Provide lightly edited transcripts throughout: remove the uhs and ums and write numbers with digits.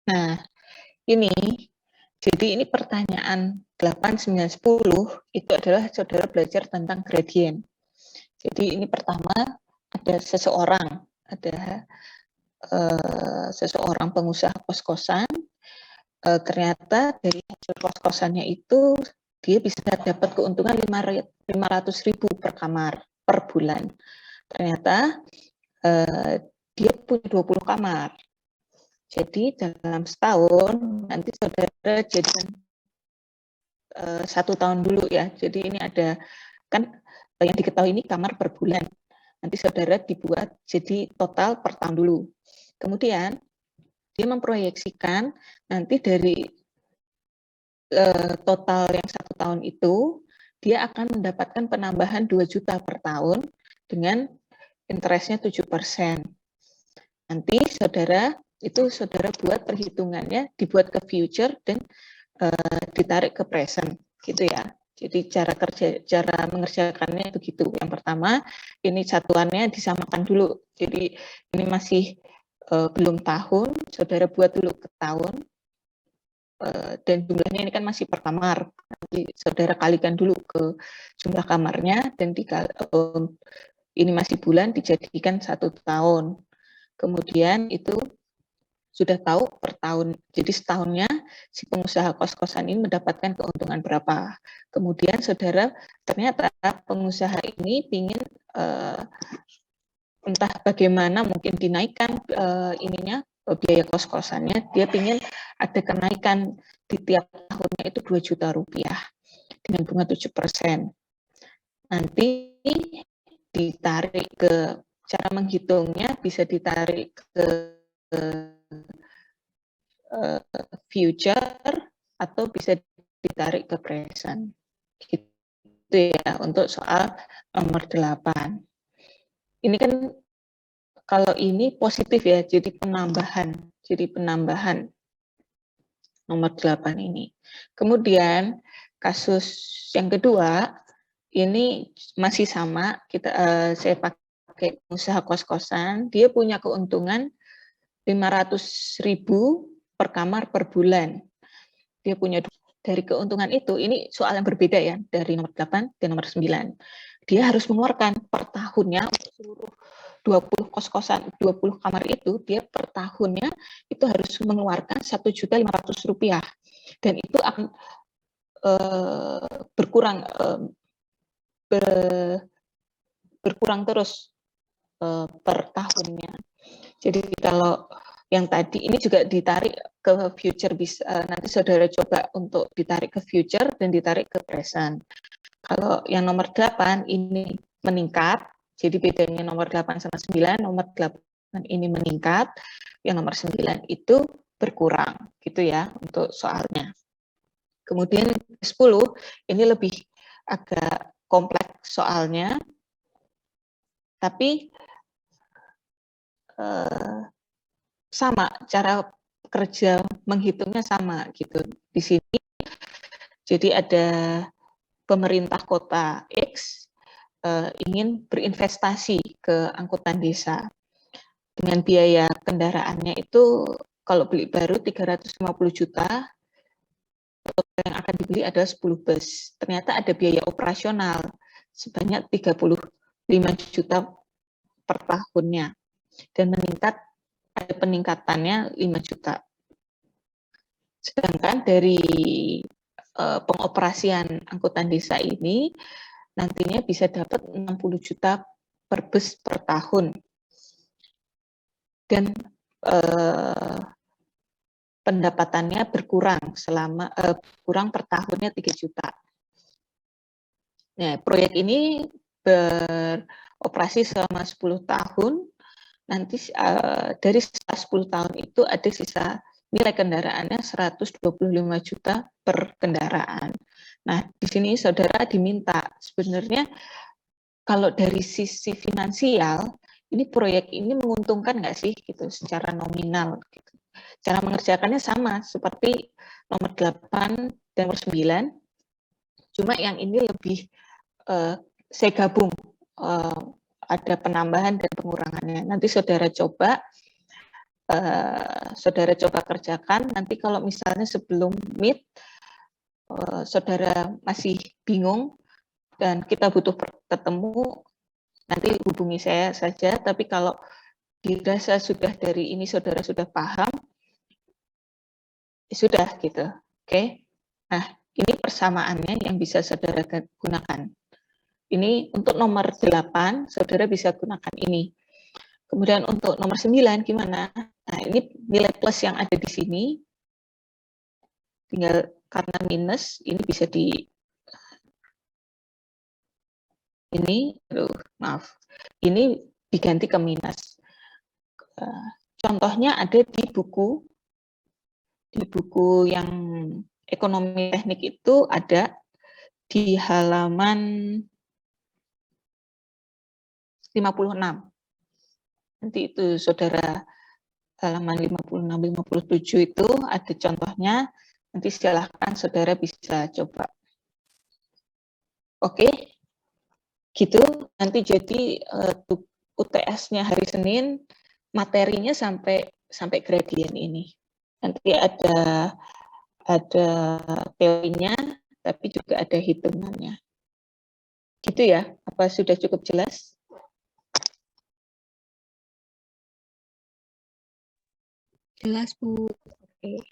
Nah, ini jadi ini pertanyaan 8, 9, 10 itu adalah saudara belajar tentang gradien. Jadi ini pertama ada seseorang pengusaha kos-kosan, ternyata dari hasil kos-kosannya itu dia bisa dapat keuntungan 500.000 per kamar per bulan. Ternyata dia punya 20 kamar. Jadi dalam setahun nanti saudara jadikan 1 tahun dulu ya. Jadi ini ada kan yang diketahui ini kamar per bulan. Nanti saudara dibuat jadi total per tahun dulu. Kemudian dia memproyeksikan nanti dari total yang 1 tahun itu dia akan mendapatkan penambahan 2 juta per tahun dengan interestnya 7%. Nanti saudara buat perhitungannya, dibuat ke future dan ditarik ke present gitu ya. Jadi cara mengerjakannya begitu. Yang pertama, ini satuannya disamakan dulu. Jadi ini masih belum tahun, saudara buat dulu ke tahun, dan jumlahnya ini kan masih per kamar. Nanti saudara kalikan dulu ke jumlah kamarnya dan ini masih bulan dijadikan 1 tahun. Kemudian itu sudah tahu per tahun. Jadi setahunnya si pengusaha kos-kosan ini mendapatkan keuntungan berapa. Kemudian saudara ternyata pengusaha ini ingin entah bagaimana mungkin dinaikkan biaya kos-kosannya, dia ingin ada kenaikan di tiap tahunnya itu 2 juta rupiah dengan bunga 7%. Nanti ditarik ke cara menghitungnya bisa ditarik ke future atau bisa ditarik ke present. Gitu ya untuk soal nomor 8. Ini kan kalau ini positif ya, jadi penambahan nomor 8 ini. Kemudian kasus yang kedua ini masih sama, saya pakai usaha kos-kosan, dia punya keuntungan 500.000 per kamar per bulan. Dia punya dari keuntungan itu, ini soal yang berbeda ya, dari nomor 8 dan nomor 9. Dia harus mengeluarkan per tahunnya untuk seluruh 20 kos-kosan, 20 kamar itu, dia per tahunnya itu harus mengeluarkan 1.500.000 rupiah. Dan itu akan berkurang terus per tahunnya. Jadi kalau yang tadi ini juga ditarik ke future, nanti saudara coba untuk ditarik ke future dan ditarik ke present. Kalau yang nomor 8 ini meningkat, jadi bedanya nomor 8 sama 9, nomor 8 ini meningkat, yang nomor 9 itu berkurang, gitu ya untuk soalnya. Kemudian 10 ini lebih agak kompleks soalnya, tapi sama cara kerja menghitungnya sama gitu. Di sini jadi ada pemerintah kota X ingin berinvestasi ke angkutan desa dengan biaya kendaraannya itu kalau beli baru 350 juta, yang akan dibeli adalah 10 bus. Ternyata ada biaya operasional sebanyak 35 juta per tahunnya dan ada peningkatannya 5 juta. Sedangkan dari pengoperasian angkutan desa ini nantinya bisa dapat 60 juta per bus per tahun. Dan pendapatannya berkurang kurang per tahunnya 3 juta. Nah, proyek ini beroperasi selama 10 tahun. Nanti dari 10 tahun itu ada sisa nilai kendaraannya 125 juta per kendaraan. Nah, di sini saudara diminta sebenarnya kalau dari sisi finansial, ini proyek ini menguntungkan nggak sih gitu secara nominal. Gitu. Cara mengerjakannya sama seperti nomor 8 dan nomor 9, cuma yang ini lebih saya gabung, ada penambahan dan pengurangannya. Nanti saudara coba saudara coba kerjakan. Nanti kalau misalnya sebelum meet saudara masih bingung dan kita butuh ketemu, nanti hubungi saya saja. Tapi kalau dirasa sudah dari ini saudara sudah paham, ya sudah gitu. Oke. Nah, ini persamaannya yang bisa saudara gunakan. Ini untuk nomor 8, saudara bisa gunakan ini. Kemudian untuk nomor 9 gimana? Nah, ini nilai plus yang ada di sini. Tinggal karena minus, ini bisa di ini, maaf. Ini diganti ke minus. Contohnya ada di buku yang ekonomi teknik itu ada di halaman 56. Nanti itu saudara halaman 56-57 itu ada contohnya. Nanti silahkan saudara bisa coba. Oke, gitu. Nanti jadi UTS-nya hari Senin, materinya sampai gradien ini. Nanti ada teorinya, tapi juga ada hitungannya. Gitu ya, apa sudah cukup jelas? Jelas, Bu. Oke.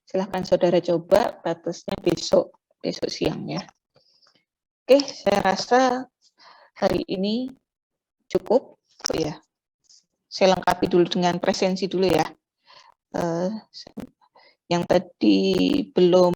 Silahkan saudara coba, batasnya besok siang ya. Oke, saya rasa hari ini cukup. Oh ya, saya lengkapi dulu dengan presensi dulu ya. Yang tadi belum